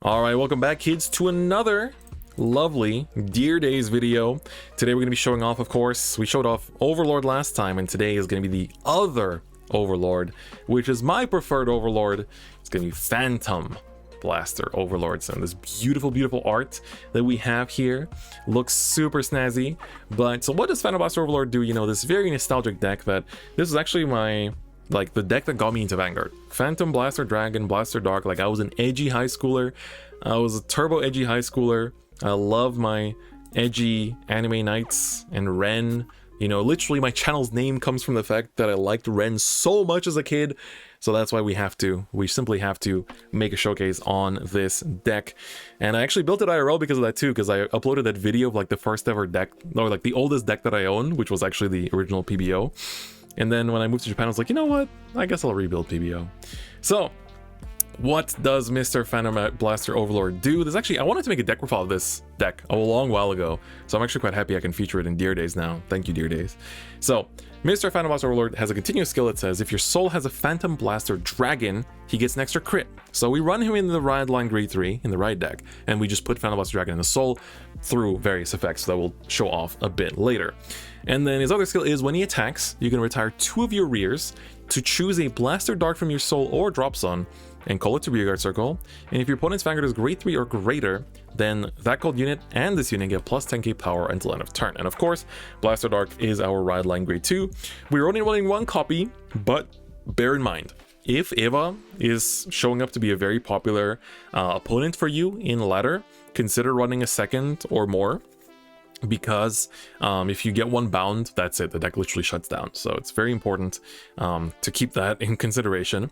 All right, welcome back, kids, to another lovely Deer Days video. Today we're going to be showing off, of course, we showed off Overlord last time, and today is going to be the other Overlord, which is my preferred Overlord. It's going to be Phantom Blaster Overlords, and this beautiful, beautiful art that we have here looks super snazzy. But so what does Phantom Blaster Overlord do? You know, this very nostalgic deck that this is actually my... like the deck that got me into Vanguard. Phantom, Blaster, Dragon, Blaster, Dark. Like I was an edgy high schooler. I was a turbo edgy high schooler. I love my edgy anime knights and Ren. You know, literally my channel's name comes from the fact that I liked Ren so much as a kid. So that's why we simply have to make a showcase on this deck. And I actually built it IRL because of that too, because I uploaded that video of like the first ever deck, or like the oldest deck that I own, which was actually the original PBO. And then when I moved to Japan, I was like, you know what? I guess I'll rebuild PBO. So, what does Mr. Phantom Blaster Overlord do? There's actually, I wanted to make a deck profile of this deck a long while ago. So I'm actually quite happy I can feature it in Deer Days now. Thank you, Deer Days. So, Mr. Phantom Blaster Overlord has a continuous skill that says, if your soul has a Phantom Blaster Dragon, he gets an extra crit. So we run him in the Ride line grade 3 in the Ride deck, and we just put Phantom Blaster Dragon in the soul through various effects that we'll show off a bit later. And then his other skill is when he attacks, you can retire 2 of your rears to choose a Blaster Dark from your soul or Drop Zone and call it to Rearguard Circle. And if your opponent's Vanguard is grade 3 or greater, then that called unit and this unit get plus 10k power until end of turn. And of course, Blaster Dark is our Ride line grade 2. We're only running 1 copy, but bear in mind, if Eva is showing up to be a very popular opponent for you in ladder, consider running a second or more. Because if you get 1 bound, that's it, the deck literally shuts down. So it's very important to keep that in consideration.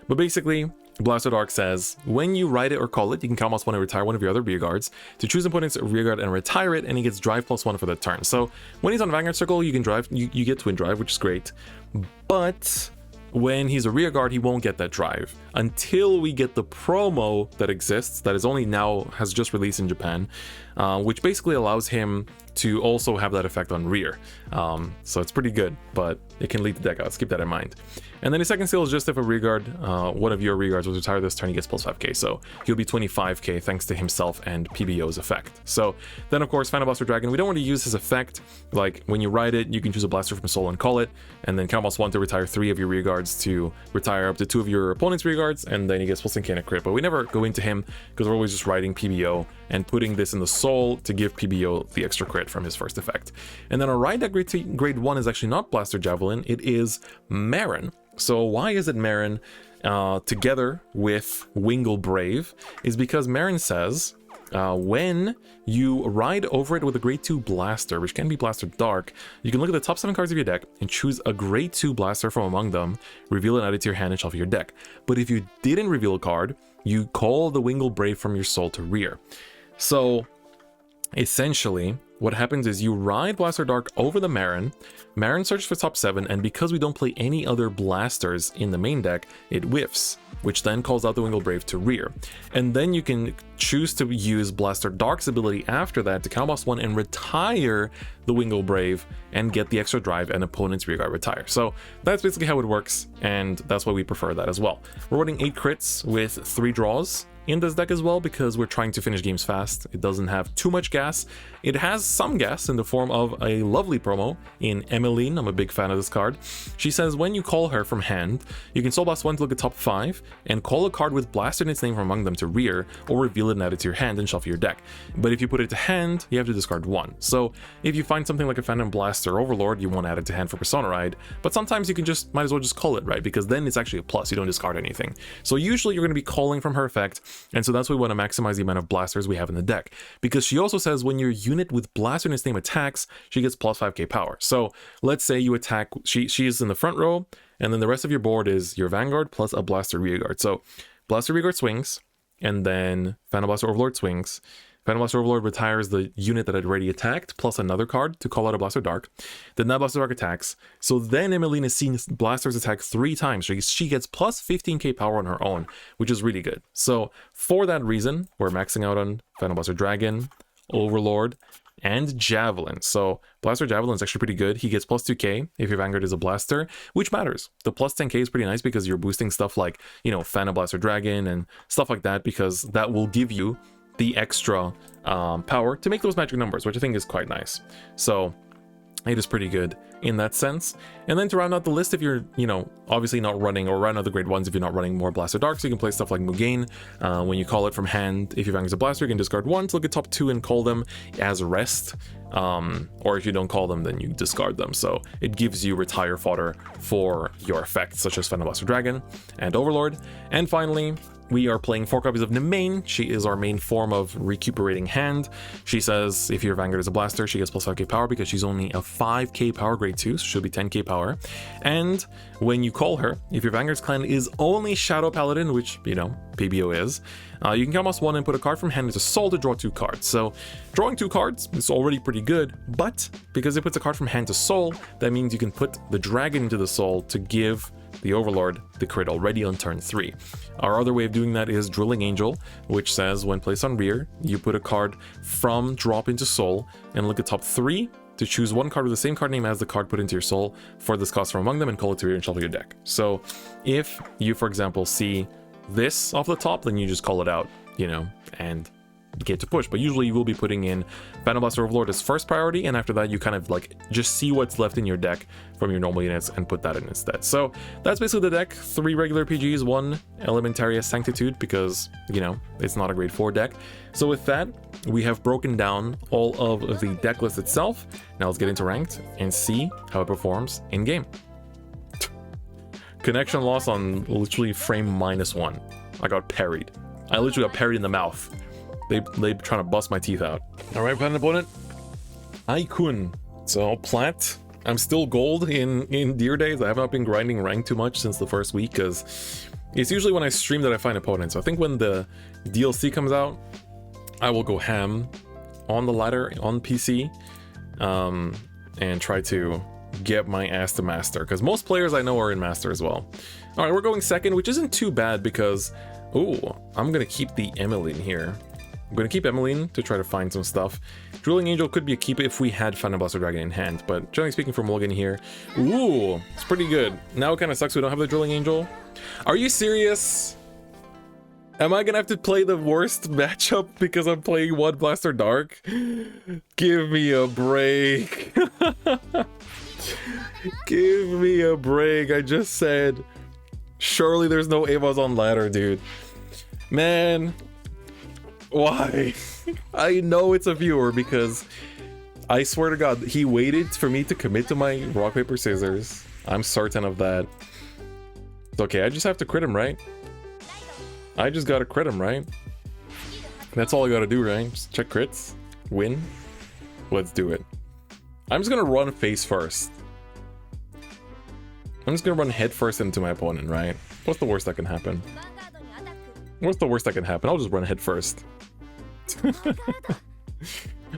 But basically, Blaster Dark says, when you ride it or call it, you can count +1 and retire 1 of your other rear guards to choose opponent's rear guard and retire it, and he gets drive +1 for the turn. So when he's on Vanguard Circle, you can drive, you get Twin Drive, which is great. But when he's a rear guard, he won't get that drive until we get the promo that exists, that is only now, has just released in Japan, which basically allows him to also have that effect on rear. So it's pretty good, but it can lead the deck out. Let's keep that in mind. And then his second skill is just if a rear guard, one of your rear guards was retired this turn, he gets plus 5k. So he'll be 25k thanks to himself and PBO's effect. So then of course, Phantom Blaster Dragon, we don't want to use his effect. Like when you ride it, you can choose a blaster from soul and call it, and then count +1 to retire 3 of your rear guards to retire up to 2 of your opponent's rear guards, and then he gets plus 10k and a crit. But we never go into him because we're always just riding PBO and putting this in the soul to give PBO the extra crit from his first effect. And then our ride deck grade 1 is actually not Blaster Javelin, it is Marin. So why is it Marin together with Wingle Brave? Is because Marin says when you ride over it with a grade 2 blaster, which can be Blaster Dark, you can look at the top 7 cards of your deck and choose a grade 2 blaster from among them, reveal it, add it to your hand, and shuffle your deck. But if you didn't reveal a card, you call the Wingle Brave from your soul to rear. So essentially, what happens is you ride Blaster Dark over the Marin, Marin searches for top 7, and because we don't play any other blasters in the main deck, it whiffs, which then calls out the Wingle Brave to rear. And then you can choose to use Blaster Dark's ability after that to count +1 and retire the Wingle Brave and get the extra drive and opponent's rear guard retire. So that's basically how it works, and that's why we prefer that as well. We're running 8 crits with 3 draws in this deck as well because we're trying to finish games fast. It doesn't have too much gas. It has some gas in the form of a lovely promo in Emmeline. I'm a big fan of this card. She says when you call her from hand, you can soul blast 1 to look at top 5 and call a card with blaster in its name from among them to rear, or reveal it and add it to your hand and shuffle your deck. But if you put it to hand, you have to discard 1. So if you find something like a Phantom Blaster Overlord, you won't add it to hand for Persona Ride, but sometimes you can just, might as well just call it, right? Because then it's actually a plus, you don't discard anything. So usually you're going to be calling from her effect, and so that's why we want to maximize the amount of blasters we have in the deck. Because she also says when your unit with blaster in its name attacks, she gets plus 5k power. So let's say you attack, she is in the front row, and then the rest of your board is your Vanguard plus a Blaster Rearguard. So Blaster Rearguard swings, and then Phantom Blaster Overlord swings. Phantom Blaster Overlord retires the unit that had already attacked, plus another card to call out a Blaster Dark. Then that Blaster Dark attacks. So then Emmeline is seeing blasters attack 3 times. So she gets plus 15k power on her own, which is really good. So for that reason, we're maxing out on Phantom Blaster Dragon, Overlord, and Javelin. So Blaster Javelin is actually pretty good. He gets plus 2k if your Vanguard is a blaster, which matters. The plus 10k is pretty nice because you're boosting stuff like, you know, Phantom Blaster Dragon and stuff like that, because that will give you the extra power to make those magic numbers, which I think is quite nice. So it is pretty good in that sense. And then to round out the list, if you're, you know, obviously not running, or round out the grade ones if you're not running more Blaster Darks, you can play stuff like Mugain. When you call it from hand, if your Vanguard's a blaster, you can discard one to look at top 2 and call them as rest. Or if you don't call them, then you discard them. So it gives you retire fodder for your effects, such as Phantom Blaster Dragon and Overlord. And finally, we are playing 4 copies of Nemain. She is our main form of recuperating hand. She says if your Vanguard is a blaster, she gets plus 5k power because she's only a 5k power grade 2, so she'll be 10k power. And when you call her, if your Vanguard's clan is only Shadow Paladin, which, you know, PBO is, you can almost one and put a card from hand into soul to draw 2 cards. So drawing 2 cards is already pretty good, but because it puts a card from hand to soul, that means you can put the dragon into the soul to give the Overlord the crit already on turn 3. Our other way of doing that is Drilling Angel, which says when placed on rear, you put a card from drop into soul and look at top 3 to choose one card with the same card name as the card put into your soul for this cost from among them and call it to rear and shuffle your deck. So if you, for example, see this off the top, then you just call it out, you know, and get to push. But usually you will be putting in Phantom Blaster Overlord as first priority, and after that you kind of like just see what's left in your deck from your normal units and put that in instead. So that's basically the deck. 3 regular PGs, 1 Elementaria Sanctitude, because, you know, it's not a grade 4 deck. So with that, we have broken down all of the deck list itself. Now let's get into ranked and see how it performs in game. Connection loss on literally frame -1. I got parried. I literally got parried in the mouth. They trying to bust my teeth out. All right, planet opponent. Aikun. So plat. I'm still gold in Deer Days. I have not been grinding rank too much since the first week, because it's usually when I stream that I find opponents. So I think when the DLC comes out, I will go ham on the ladder on PC, and try to get my ass to master, because most players I know are in master as well. All right, we're going second, which isn't too bad because, ooh, I'm gonna keep the Emmeline here. I'm going to keep Emmeline to try to find some stuff. Drilling Angel could be a keep if we had Phantom Blaster Dragon in hand, but generally speaking for Mulligan here, ooh, it's pretty good. Now it kind of sucks we don't have the Drilling Angel. Are you serious? Am I going to have to play the worst matchup because I'm playing 1 Blaster Dark? Give me a break. Give me a break. I just said, surely there's no Evas on ladder, dude. Man. Why? I know it's a viewer because I swear to God, he waited for me to commit to my rock, paper, scissors. I'm certain of that. It's okay, I just have to crit him, right? I just gotta crit him, right? That's all I gotta do, right? Just check crits, win. Let's do it. I'm just gonna run face first. I'm just gonna run head first into my opponent, right? What's the worst that can happen? What's the worst that can happen? I'll just run head first.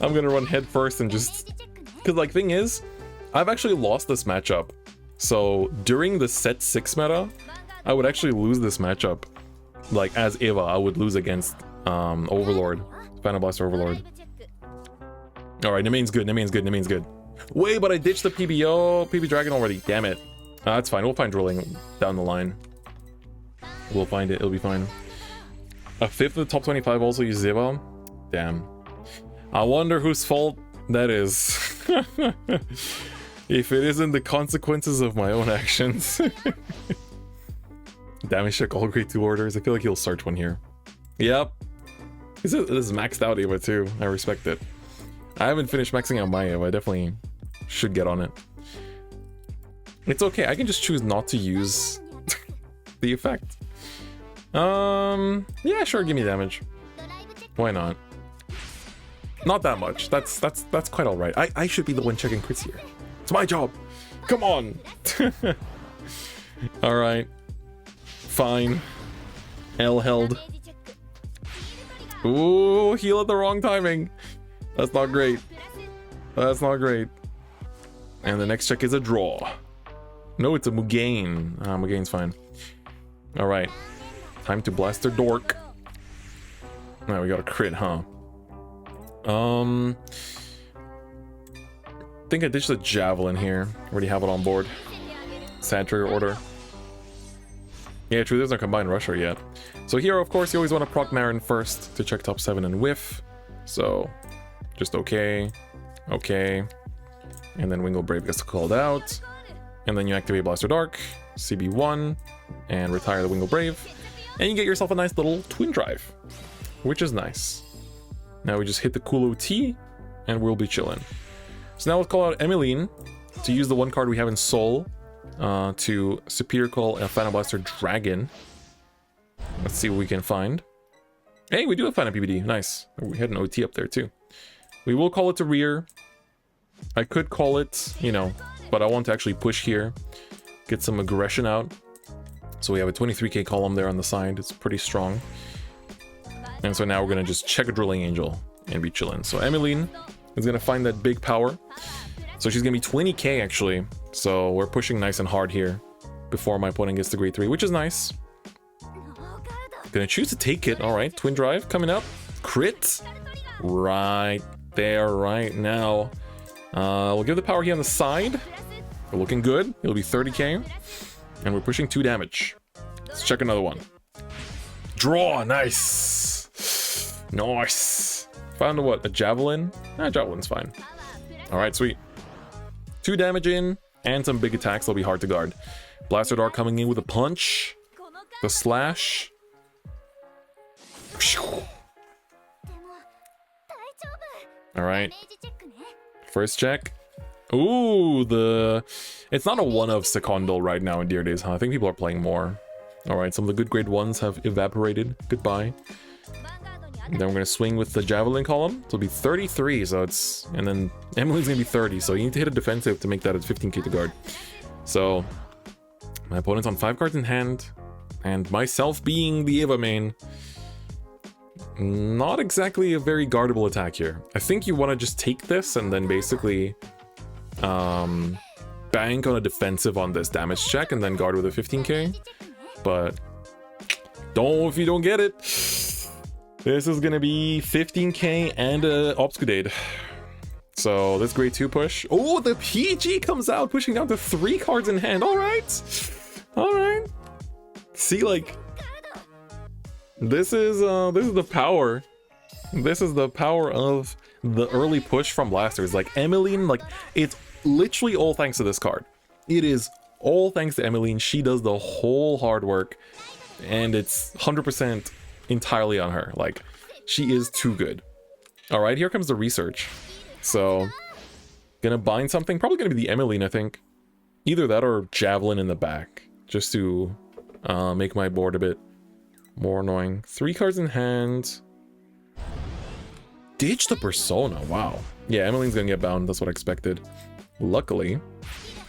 I'm gonna run head first and just... Because, like, thing is, I've actually lost this matchup. So, during the set 6 meta, I would actually lose this matchup. Like, as Eva, I would lose against Overlord. Phantom Blaster Overlord. Alright, Nemain's good, Nemain's good, Nemain's good. Wait, but I ditched the PB Dragon already. Damn it. That's fine, we'll find Drilling down the line. We'll find it, it'll be fine. A 5th of the top 25 also uses Eva. Damn. I wonder whose fault that is. If it isn't the consequences of my own actions. Damage check all grade 2 orders. I feel like he'll search one here. Yep. This is maxed out Eva too. I respect it. I haven't finished maxing out my Eva. I definitely should get on it. It's okay. I can just choose not to use the effect. Yeah, sure, give me damage. Why not? Not that much. That's quite alright. I should be the one checking crits here. It's my job. Come on. Alright. Fine. L held. Ooh, heal at the wrong timing. That's not great. That's not great. And the next check is a draw. No, it's a Mugain. Mugain's fine. Alright. Time to Blaster Dork. Now we got a crit, huh? think I ditched the Javelin here. Already have it on board. Sad trigger order. Yeah, true, there's no combined rusher yet. So here, of course, you always want to proc Marin first to check top 7 and whiff. So, just okay. Okay. And then Wingle Brave gets called out. And then you activate Blaster Dark, CB1, and retire the Wingle Brave. And you get yourself a nice little twin drive, which is nice. Now we just hit the cool OT, and we'll be chilling. So now let's call out Emmeline to use the one card we have in Soul to Superior Call a Final Blaster Dragon. Let's see what we can find. Hey, we do have Final PBD. Nice. We had an OT up there too. We will call it to rear. I could call it, you know, but I want to actually push here, get some aggression out. So we have a 23k column there on the side. It's pretty strong. And so now we're going to just check a Drilling Angel and be chilling. So Emmeline is going to find that big power. So she's going to be 20k actually. So we're pushing nice and hard here before my opponent gets to grade 3, which is nice. Gonna choose to take it. All right, Twin Drive coming up. Crit. Right there, right now. We'll give the power here on the side. We're looking good. It'll be 30k. And we're pushing 2 damage. Let's check another one. Draw. Nice. Nice. Found a what? A Javelin? Javelin's fine. All right, sweet. 2 damage in and some big attacks. They'll be hard to guard. Blaster Dart coming in with a punch. The slash. All right. First check. Ooh, it's not a one of Secondal right now in Dear Days, huh? I think people are playing more. All right, some of the good grade 1s have evaporated. Goodbye. And then we're gonna swing with the Javelin column. It'll be 33, so it's... And then Emmeline's gonna be 30, so you need to hit a defensive to make that at 15k to guard. So, my opponent's on 5 cards in hand, and myself being the Eva main, not exactly a very guardable attack here. I think you want to just take this and then basically bank on a defensive on this damage check and then guard with a 15k. But if you don't get it. This is gonna be 15k and a Obscudate. So this grade 2 push. Oh, the PG comes out, pushing down to 3 cards in hand. All right. See, like, this is the power. This is the power of the early push from blasters. Like Emmeline, like, it's literally all thanks to this card. It is all thanks to Emmeline. She does the whole hard work, and it's 100% entirely on her. Like, she is too good. All right, here comes the research. So, gonna bind something. Probably gonna be the Emmeline, I think. Either that or Javelin in the back, just to make my board a bit more annoying. 3 cards in hand. Ditch the Persona. Wow. Yeah, Emmeline's gonna get bound. That's what I expected. Luckily,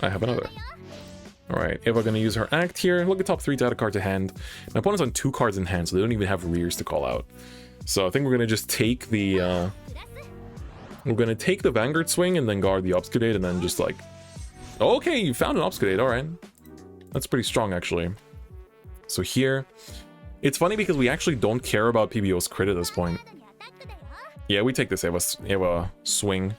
I have another. Alright, Eva gonna use her act here. Look at top 3 data card to hand. My opponent's on 2 cards in hand, so they don't even have rears to call out. So I think we're gonna just take the we're gonna take the Vanguard swing and then guard the Obscudate and then just like... Okay, you found an Obscudate, alright. That's pretty strong actually. So here, it's funny because we actually don't care about PBO's crit at this point. Yeah, we take this Eva swing.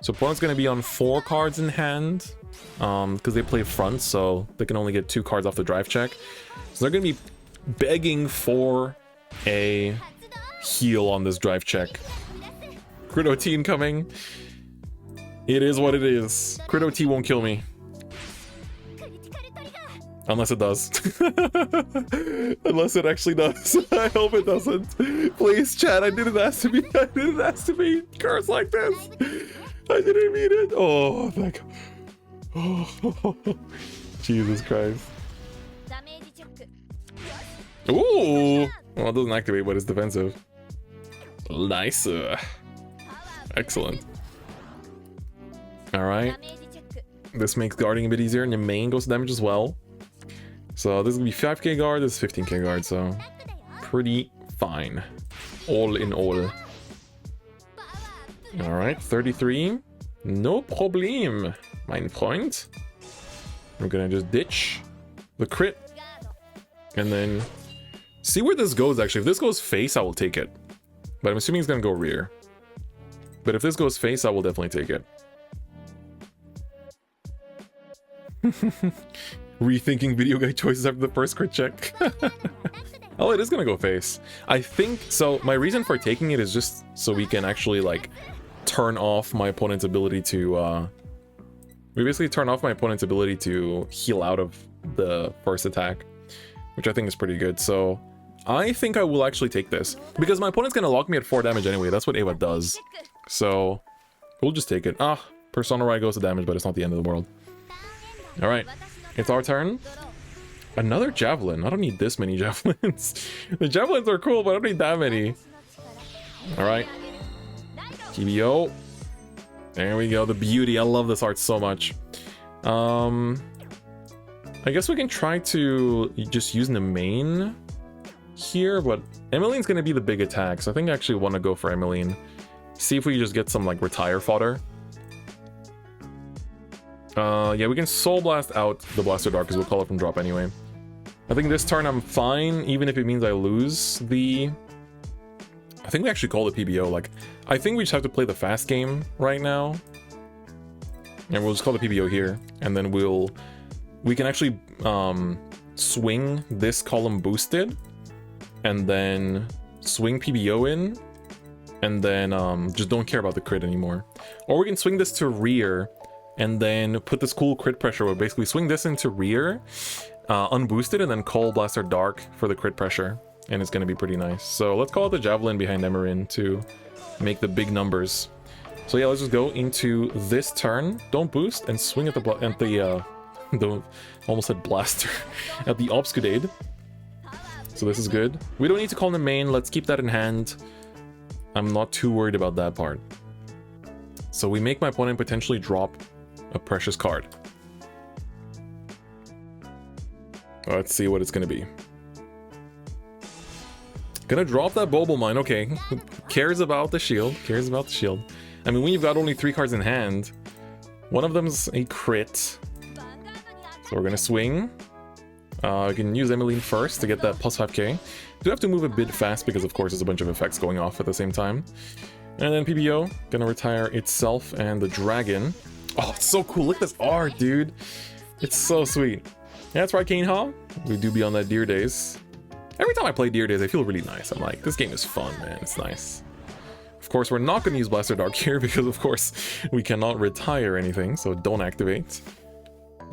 So opponent's gonna be on 4 cards in hand. Because they play front, so they can only get 2 cards off the drive check. So they're gonna be begging for a heal on this drive check. Crit OT incoming. It is what it is. Crit OT won't kill me. Unless it does. Unless it actually does. I hope it doesn't. Please, chat, I didn't ask to be. I didn't ask to be cursed like this. I didn't mean it. Oh, thank God. Oh, Jesus Christ. Ooh! Well, it doesn't activate, but it's defensive. Nice. Excellent. Alright. This makes guarding a bit easier, and your main goes to damage as well. So this is gonna be 5k guard, this is 15k guard, so pretty fine. All in all. Alright, 33. No problem, mein Freund. We're gonna just ditch the crit. And then see where this goes, actually. If this goes face, I will take it. But I'm assuming it's gonna go rear. But if this goes face, I will definitely take it. Rethinking video guide choices after the first crit check. Oh, it is gonna go face. I think so. My reason for taking it is just so we can actually like turn off my opponent's ability to we basically turn off my opponent's ability to heal out of the first attack, which I think is pretty good. So I think I will actually take this because my opponent's gonna lock me at 4 damage anyway. That's what Eva does. So we'll just take it. Ah, Persona Ride goes to damage, but it's not the end of the world. All right, it's our turn. Another javelin. I don't need this many javelins. The javelins are cool, but I don't need that many. All right, TBO. There we go. The beauty. I love this art so much. I guess we can try to just use the main here, but Emmeline's gonna be the big attack, so I think I actually want to go for Emmeline. See if we just get some like retire fodder. Yeah, we can Soul Blast out the Blaster Dark because we'll call it from drop anyway. I think this turn I'm fine, even if it means I lose the... I think we actually call it PBO. Like, I think we just have to play the fast game right now. And we'll just call the PBO here. And then we can actually swing this column boosted. And then swing PBO in. And then just don't care about the crit anymore. Or we can swing this to rear. And then put this cool crit pressure where basically swing this into rear, unboosted, and then call Blaster Dark for the crit pressure. And it's going to be pretty nice. So let's call it the Javelin behind Emerin to make the big numbers. So yeah, let's just go into this turn. Don't boost and swing at the almost said blaster, at the Obscudade. So this is good. We don't need to call the main. Let's keep that in hand. I'm not too worried about that part. So we make my opponent potentially drop a precious card. Let's see what it's gonna be. Gonna drop that Bobo Mine, okay. Cares about the shield, cares about the shield. I mean, when you've got only 3 cards in hand, one of them's a crit. So we're gonna swing. I can use Emmeline first to get that plus 5k. Do have to move a bit fast because of course there's a bunch of effects going off at the same time. And then PBO, gonna retire itself and the dragon. Oh, it's so cool. Look at this art, dude. It's so sweet. Yeah, that's right, Kane Hall. We do be on that Deer Days. Every time I play Deer Days, I feel really nice. I'm like, this game is fun, man. It's nice. Of course, we're not going to use Blaster Dark here because, of course, we cannot retire anything. So don't activate.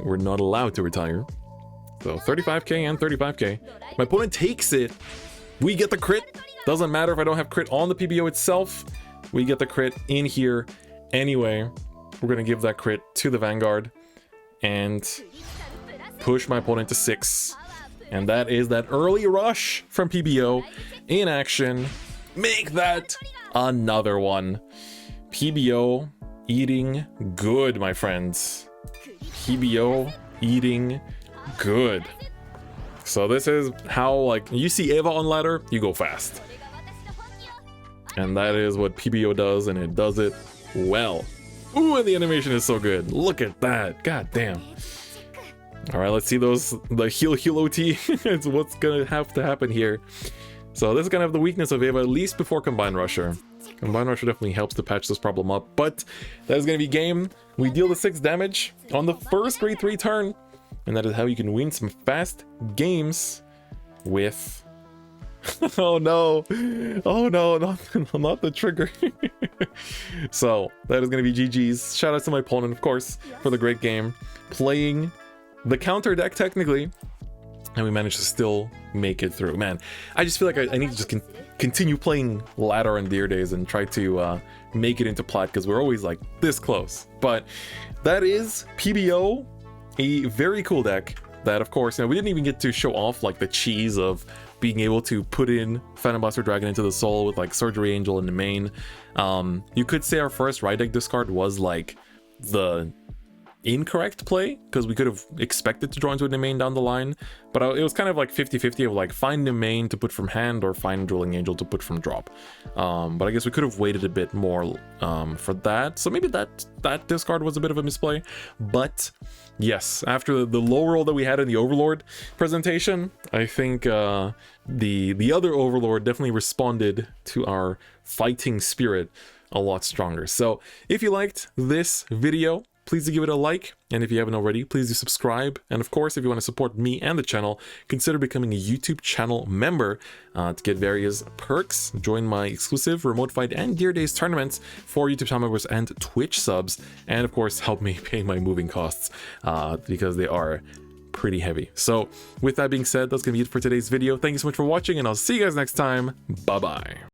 We're not allowed to retire. So 35k and 35k. My opponent takes it. We get the crit. Doesn't matter if I don't have crit on the PBO itself. We get the crit in here anyway. We're going to give that crit to the Vanguard and push my opponent to 6. And that is that early rush from PBO in action. Make that another one. PBO eating good, my friends. PBO eating good. So this is how, like, you see Eva on ladder, you go fast. And that is what PBO does, and it does it well. Ooh, and the animation is so good. Look at that. God damn. All right, let's see the heal OT. It's what's gonna have to happen here. So this is gonna have the weakness of Eva, at least before Combine Rusher. Combine Rusher definitely helps to patch this problem up, but that is gonna be game. We deal the 6 damage on the first grade 3 turn, and that is how you can win some fast games with... Oh no, not the trigger. So that is gonna be GG's. Shout out to my opponent, of course, for the great game, playing the counter deck technically, and we managed to still make it through. Man, I just feel like I need to just continue playing ladder and Deer Days and try to make it into plat, because we're always like this close. But that is PBO, a very cool deck that, of course, you know, we didn't even get to show off like the cheese of being able to put in Phantom Blaster Dragon into the soul with like Surgery Angel in the main. You could say our first right deck discard was like the incorrect play, because we could have expected to draw into a main down the line, but it was kind of like 50-50 of like find a main to put from hand or find Drilling Angel to put from drop. But I guess we could have waited a bit more for that, so maybe that discard was a bit of a misplay. But yes, after the low roll that we had in the Overlord presentation, I think the other Overlord definitely responded to our fighting spirit a lot stronger. So if you liked this video, please do give it a like, and if you haven't already, please do subscribe. And of course, if you want to support me and the channel, consider becoming a YouTube channel member to get various perks, join my exclusive Remote Fight and Gear Days tournaments for YouTube channel members and Twitch subs, and of course help me pay my moving costs because they are pretty heavy. So with that being said, that's gonna be it for today's video. Thank you so much for watching, and I'll see you guys next time. Bye bye.